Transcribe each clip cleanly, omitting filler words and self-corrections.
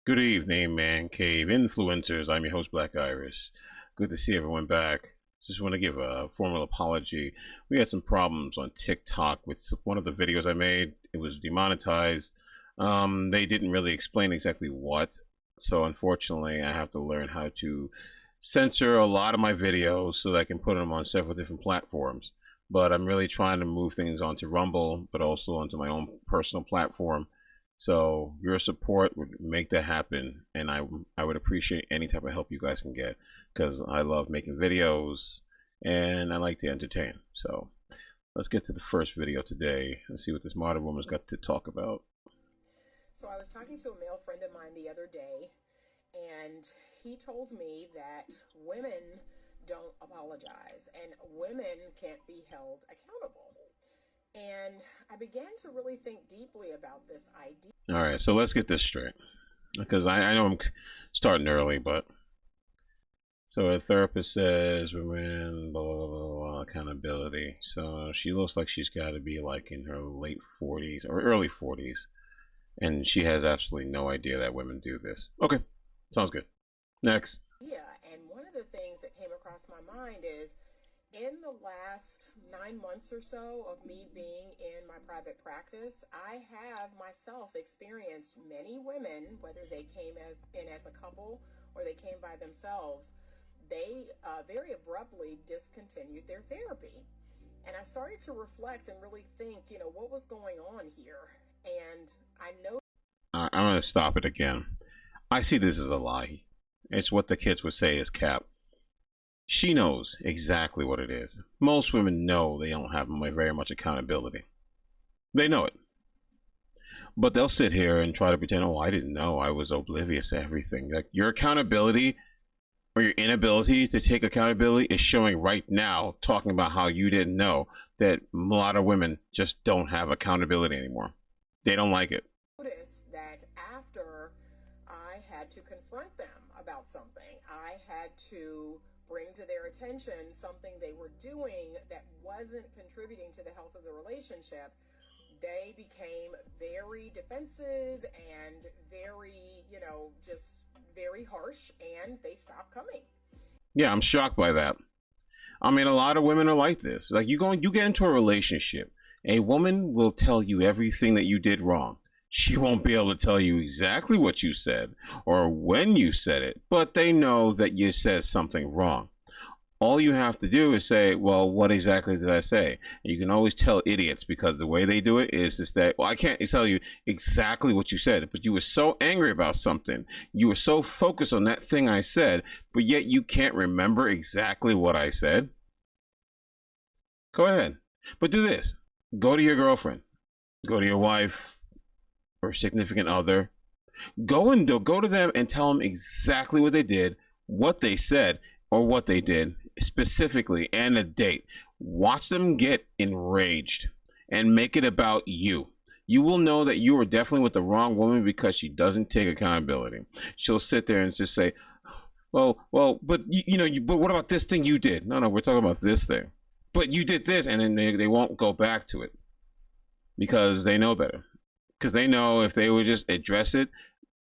Good evening, Man Cave influencers. I'm your host, Black Iris. Good to see everyone back. Just want to give a formal apology. We had some problems on TikTok with one of the videos I made. It was demonetized. They didn't really explain exactly what. So unfortunately, I have to learn how to censor a lot of my videos so that I can put them on several different platforms. But I'm really trying to move things onto Rumble, but also onto my own personal platform. So your support would make that happen, and I would appreciate any type of help you guys can get because I love making videos and I like to entertain. So let's get to the first video today. Let's see what this modern woman's got to talk about. So I was talking to a male friend of mine the other day, and he told me that women don't apologize and women can't be held accountable. And I began to really think deeply about this idea. All right, so let's get this straight because I know I'm starting early, but so a therapist says women blah, blah, blah, blah, accountability. So she looks like she's got to be like in her late 40s or early 40s, and she has absolutely no idea that women do this. Okay, sounds good. Next. Yeah, and one of the things that came across my mind is in the last 9 months or so of me being in my private practice, I have myself experienced many women, whether they came as a couple or they came by themselves, they very abruptly discontinued their therapy. And I started to reflect and really think, what was going on here? And I know. I'm going to stop it again. I see this as a lie. It's what the kids would say is cap. She knows exactly what it is. Most women know they don't have very much accountability. They know it. But they'll sit here and try to pretend, oh, I didn't know. I was oblivious to everything. Like your accountability or your inability to take accountability is showing right now, talking about how you didn't know that a lot of women just don't have accountability anymore. They don't like it. Notice that after I had to confront them about something, I had to bring to their attention something they were doing that wasn't contributing to the health of the relationship, they became very defensive and very, just very harsh, and they stopped coming. Yeah, I'm shocked by that. I mean, a lot of women are like this. Like you get into a relationship, a woman will tell you everything that you did wrong. She won't be able to tell you exactly what you said or when you said it, but they know that you said something wrong. All you have to do is say, well, what exactly did I say? And you can always tell idiots because the way they do it is that, well, I can't tell you exactly what you said, but you were so angry about something. You were so focused on that thing I said, but yet you can't remember exactly what I said. Go ahead. But do this. Go to your girlfriend. Go to your wife or significant other, go to them and tell them exactly what they did, what they said, or what they did specifically, and a date. Watch them get enraged and make it about you. You will know that you are definitely with the wrong woman because she doesn't take accountability. She'll sit there and just say, well, but but what about this thing you did? No, we're talking about this thing. But you did this, and then they won't go back to it because they know better. Because they know if they would just address it,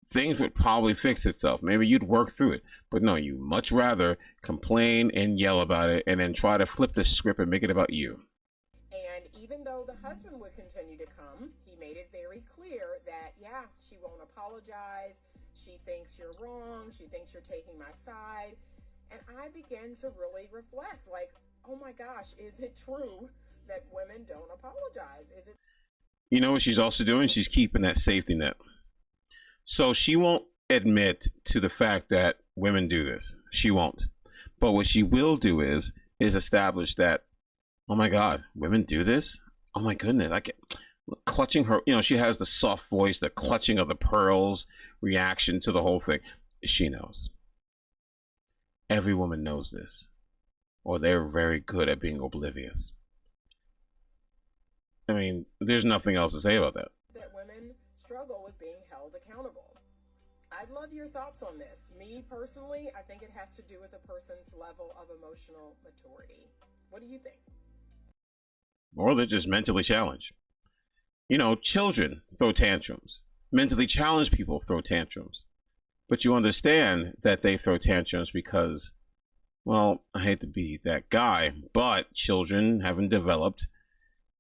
things would probably fix itself. Maybe you'd work through it. But no, you much rather complain and yell about it and then try to flip the script and make it about you. And even though the husband would continue to come, he made it very clear that, yeah, she won't apologize. She thinks you're wrong. She thinks you're taking my side. And I began to really reflect like, oh my gosh, is it true that women don't apologize? Is it? You know what she's also doing? She's keeping that safety net. So she won't admit to the fact that women do this. She won't. But what she will do is establish that, oh my God, women do this? Oh my goodness. I can't. Clutching her, she has the soft voice, the clutching of the pearls reaction to the whole thing. She knows. Every woman knows this. Or they're very good at being oblivious. I mean, there's nothing else to say about that. That women struggle with being held accountable. I'd love your thoughts on this. Me personally, I think it has to do with a person's level of emotional maturity. What do you think? Or they're just mentally challenged. Children throw tantrums. Mentally challenged people throw tantrums. But you understand that they throw tantrums because, well, I hate to be that guy, but children haven't developed,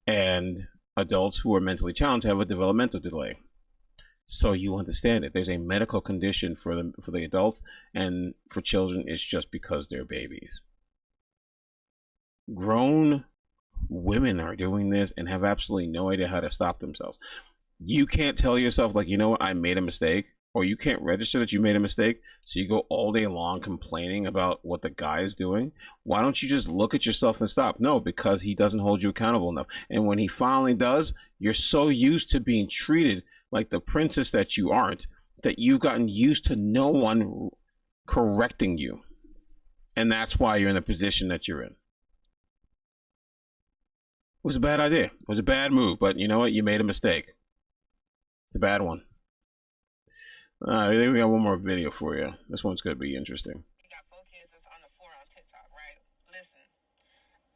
and adults who are mentally challenged have a developmental delay. So you understand it. There's a medical condition for the adults, and for children, it's just because they're babies. Grown women are doing this and have absolutely no idea how to stop themselves. You can't tell yourself, like, you know what, I made a mistake, or you can't register that you made a mistake, so you go all day long complaining about what the guy is doing. Why don't you just look at yourself and stop? No, because he doesn't hold you accountable enough. And when he finally does, you're so used to being treated like the princess that you aren't, that you've gotten used to no one correcting you. And that's why you're in the position that you're in. It was a bad idea. It was a bad move, but you know what? You made a mistake. It's a bad one. I think we got one more video for you. This one's going to be interesting. You got 4 kids that's on the floor on TikTok, right? Listen,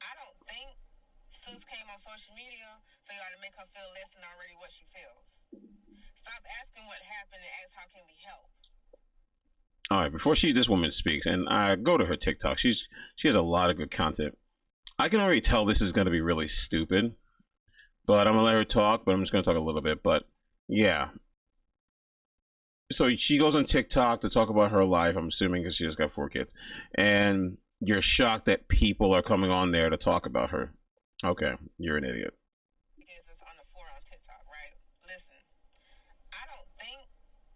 I don't think Sus came on social media for y'all to make her feel less than already what she feels. Stop asking what happened and ask how can we help. All right, before this woman speaks, and I go to her TikTok. She has a lot of good content. I can already tell this is going to be really stupid, but I'm going to let her talk, but I'm just going to talk a little bit. But yeah. So she goes on TikTok to talk about her life, I'm assuming, because she just got 4 kids. And you're shocked that people are coming on there to talk about her. Okay, you're an idiot. Kids that's on the floor on TikTok, right? Listen, I don't think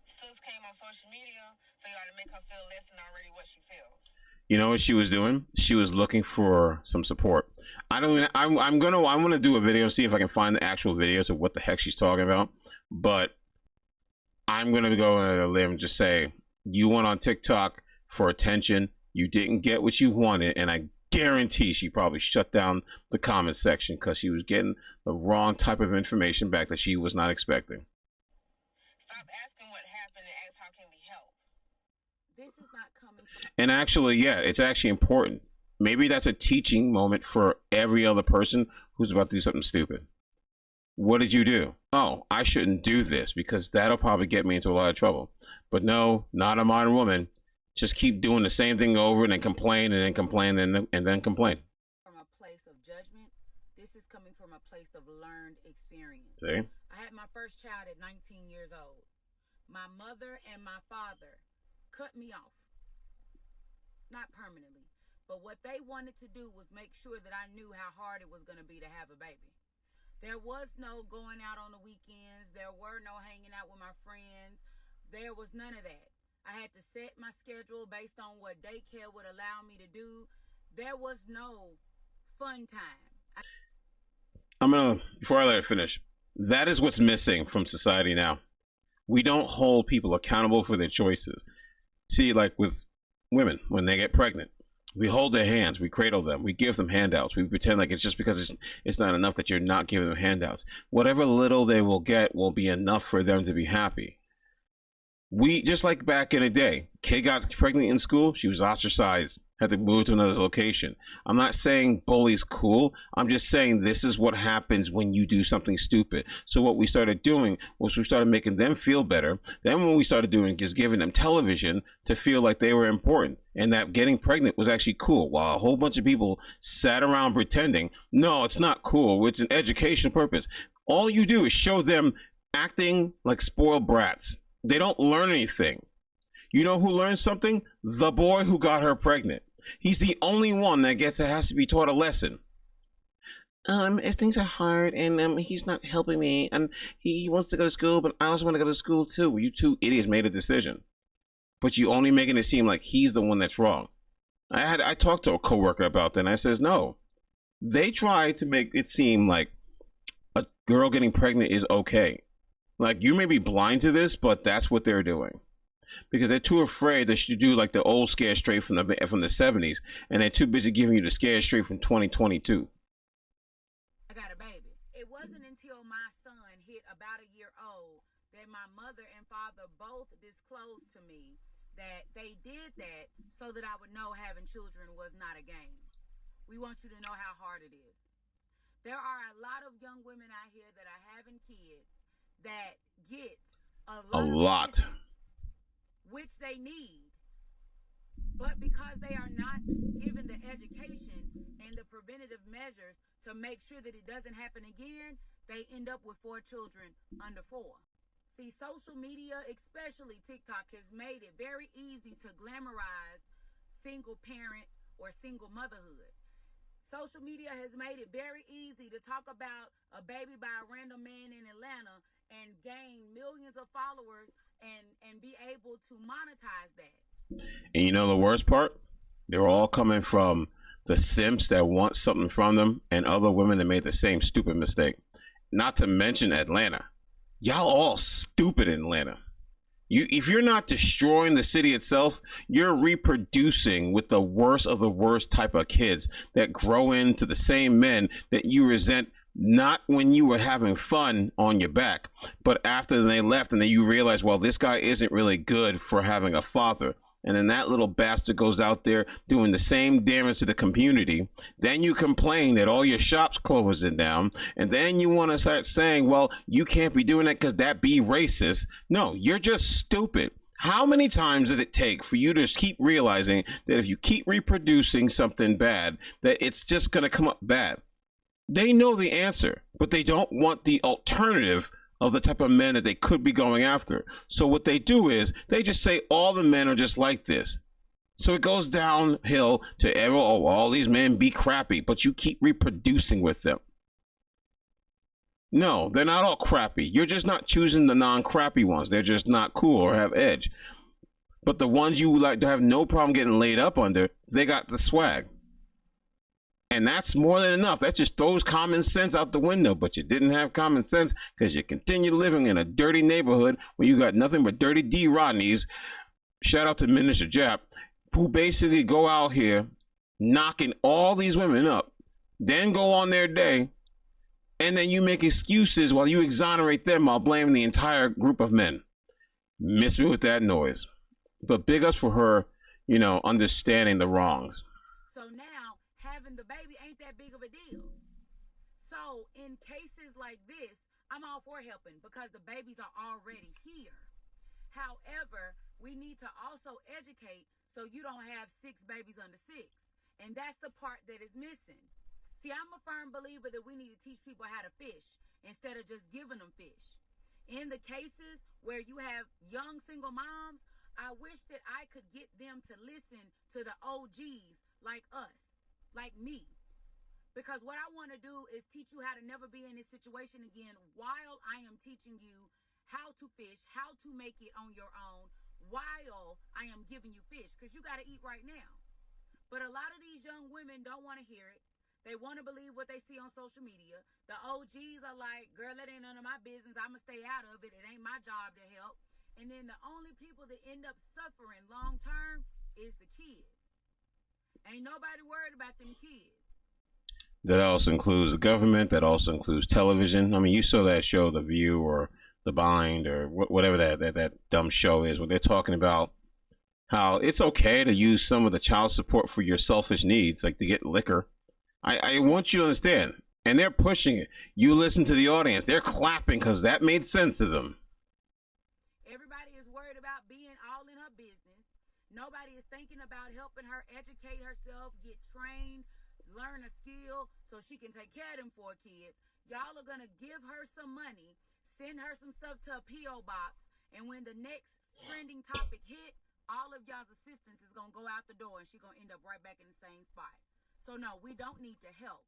Sus came on social media for y'all to make her feel less than already what she feels. You know what she was doing? She was looking for some support. I'm gonna do a video and see if I can find the actual video to what the heck she's talking about. But I'm gonna go on a limb and just say you went on TikTok for attention. You didn't get what you wanted, and I guarantee she probably shut down the comment section because she was getting the wrong type of information back that she was not expecting. Stop asking what happened and ask how can we help. This is not coming from. And actually, yeah, it's actually important. Maybe that's a teaching moment for every other person who's about to do something stupid. What did you do? Oh, I shouldn't do this because that'll probably get me into a lot of trouble. But no, not a modern woman. Just keep doing the same thing over and then complain and then complain and then complain. From a place of judgment. This is coming from a place of learned experience. See? I had my first child at 19 years old. My mother and my father cut me off. Not permanently. But what they wanted to do was make sure that I knew how hard it was going to be to have a baby. There was no going out on the weekends. There were no hanging out with my friends. There was none of that. I had to set my schedule based on what daycare would allow me to do. There was no fun time. Before I let it finish, that is what's missing from society now. We don't hold people accountable for their choices. See, like with women, when they get pregnant, we hold their hands, we cradle them, we give them handouts. We pretend like it's just because it's not enough that you're not giving them handouts. Whatever little they will get will be enough for them to be happy. We, just like back in the day, kid got pregnant in school, she was ostracized, had to move to another location. I'm not saying bully's cool. I'm just saying this is what happens when you do something stupid. So what we started doing was we started making them feel better. Then what we started doing is giving them television to feel like they were important and that getting pregnant was actually cool, while a whole bunch of people sat around pretending, no, it's not cool. It's an educational purpose. All you do is show them acting like spoiled brats. They don't learn anything. You know who learns something? The boy who got her pregnant. He's the only one that has to be taught a lesson. If things are hard and he's not helping me and he wants to go to school, but I also want to go to school too. You two idiots made a decision, but you only making it seem like he's the one that's wrong. I talked to a coworker about that, and I says no. They try to make it seem like a girl getting pregnant is okay. Like, you may be blind to this, but that's what they're doing. Because they're too afraid they should do like the old scare straight from the 70s, and they're too busy giving you the scare straight from 2022. I got a baby. It wasn't until my son hit about a year old that my mother and father both disclosed to me that they did that so that I would know having children was not a game. We want you to know how hard it is. There are a lot of young women out here that are having kids that get a lot which they need. But because they are not given the education and the preventative measures to make sure that it doesn't happen again, they end up with 4 children under 4. See, social media, especially TikTok, has made it very easy to glamorize single parent or single motherhood. Social media has made it very easy to talk about a baby by a random man in Atlanta and gain millions of followers and be able to monetize that. And you know the worst part? They're all coming from the simps that want something from them and other women that made the same stupid mistake. Not to mention Atlanta. Y'all all stupid in Atlanta. If you're not destroying the city itself, you're reproducing with the worst of the worst type of kids that grow into the same men that you resent, not when you were having fun on your back, but after they left and then you realize, well, this guy isn't really good for having a father. And then that little bastard goes out there doing the same damage to the community. Then you complain that all your shops closing down. And then you want to start saying, well, you can't be doing that because that be racist. No, you're just stupid. How many times does it take for you to keep realizing that if you keep reproducing something bad, that it's just going to come up bad? They know the answer, but they don't want the alternative of the type of men that they could be going after. So what they do is they just say all the men are just like this. So it goes downhill to all these men be crappy, but you keep reproducing with them. No, they're not all crappy. You're just not choosing the non-crappy ones. They're just not cool or have edge. But the ones you like to have no problem getting laid up under, they got the swag. And that's more than enough. That just throws common sense out the window. But you didn't have common sense because you continue living in a dirty neighborhood where you got nothing but dirty D. Rodneys. Shout out to Minister Jap, who basically go out here knocking all these women up, then go on their day, and then you make excuses while you exonerate them while blaming the entire group of men. Miss me with that noise. But big ups for her, understanding the wrongs. So now, having the baby ain't that big of a deal. So in cases like this, I'm all for helping because the babies are already here. However, we need to also educate so you don't have 6 babies under 6. And that's the part that is missing. See, I'm a firm believer that we need to teach people how to fish instead of just giving them fish. In the cases where you have young single moms, I wish that I could get them to listen to the OGs like us. Like me, because what I want to do is teach you how to never be in this situation again while I am teaching you how to fish, how to make it on your own while I am giving you fish, because you got to eat right now. But a lot of these young women don't want to hear it. They want to believe what they see on social media. The OGs are like, girl, that ain't none of my business. I'm going to stay out of it. It ain't my job to help. And then the only people that end up suffering long term is the kids. Ain't nobody worried about them kids. That also includes the government. That also includes television. I mean, you saw that show, The View or The Bind or whatever that dumb show is, where they're talking about how it's okay to use some of the child support for your selfish needs, like to get liquor. I want you to understand. And they're pushing it. You listen to the audience. They're clapping because that made sense to them. Everybody is worried about being all in her business. Nobody is thinking about helping her educate herself, get trained, learn a skill so she can take care of them 4 kids. Y'all are going to give her some money, send her some stuff to a P.O. box, and when the next trending topic hit, all of y'all's assistance is going to go out the door and she's going to end up right back in the same spot. So no, we don't need to help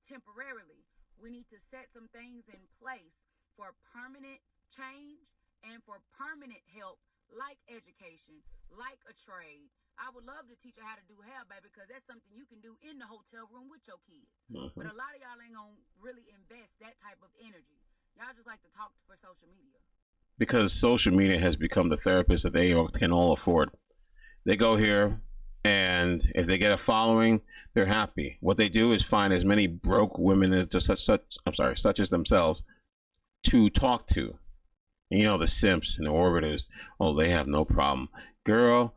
temporarily. We need to set some things in place for permanent change and for permanent help, like education, like a trade. I would love to teach her how to do hair, baby, because that's something you can do in the hotel room with your kids. Mm-hmm. But a lot of y'all ain't gonna really invest that type of energy. Y'all just like to talk for social media. Because social media has become the therapist that they can all afford. They go here, and if they get a following, they're happy. What they do is find as many broke women as such as themselves to talk to. You know, the simps and the orbiters, oh, they have no problem. Girl,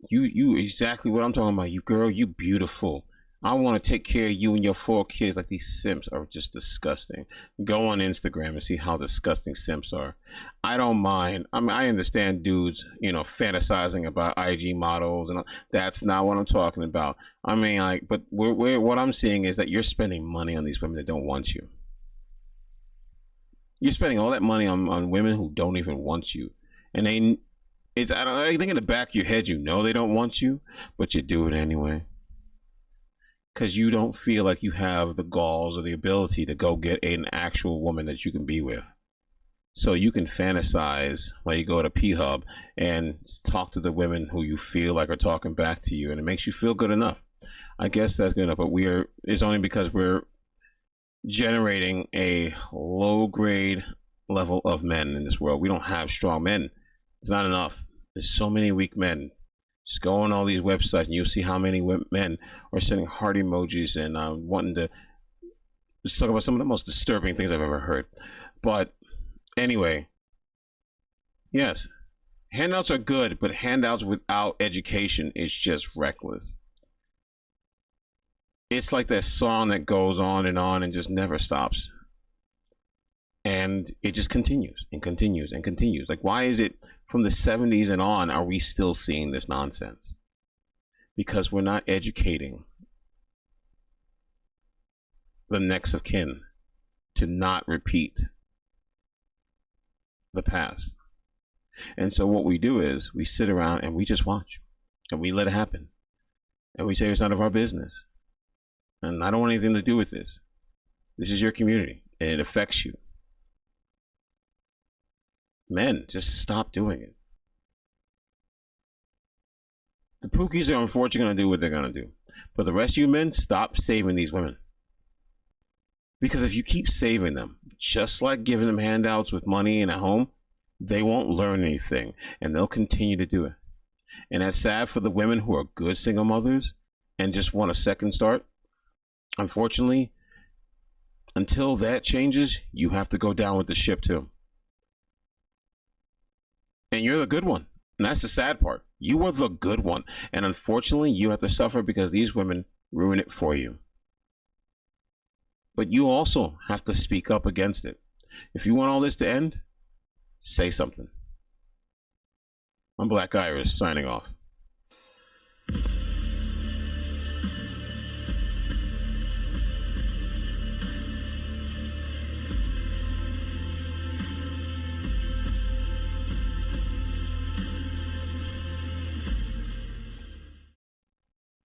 you exactly what I'm talking about. You girl, you beautiful. I want to take care of you and your 4 kids. Like, these simps are just disgusting. Go on Instagram and see how disgusting simps are. I don't mind. I mean, I understand dudes, fantasizing about IG models and all. That's not what I'm talking about. I mean, like, but what I'm seeing is that you're spending money on these women that don't want you. You're spending all that money on women who don't even want you, and I think in the back of your head, they don't want you, but you do it anyway. Because you don't feel like you have the galls or the ability to go get an actual woman that you can be with. So you can fantasize while you go to P-Hub and talk to the women who you feel like are talking back to you, and it makes you feel good enough. I guess that's good enough, but it's only because we're generating a low-grade level of men in this world. We don't have strong men. It's not enough. There's so many weak men. Just go on all these websites and you'll see how many men are sending heart emojis and wanting to just talk about some of the most disturbing things I've ever heard. But anyway, yes, handouts are good, but handouts without education is just reckless. It's like that song that goes on and just never stops. And it just continues and continues and continues. Like, why is it from the 70s and on are we still seeing this nonsense? Because we're not educating the next of kin to not repeat the past. And so what we do is we sit around and we just watch and we let it happen. And we say it's none of our business. And I don't want anything to do with this. This is your community and it affects you. Men, just stop doing it. The Pookies are unfortunately going to do what they're going to do. But the rest of you men, stop saving these women. Because if you keep saving them, just like giving them handouts with money and a home, they won't learn anything. And they'll continue to do it. And that's sad for the women who are good single mothers and just want a second start. Unfortunately, until that changes, you have to go down with the ship too. And you're the good one. And that's the sad part. You are the good one. And unfortunately, you have to suffer because these women ruin it for you. But you also have to speak up against it. If you want all this to end, say something. I'm Black Iris, signing off.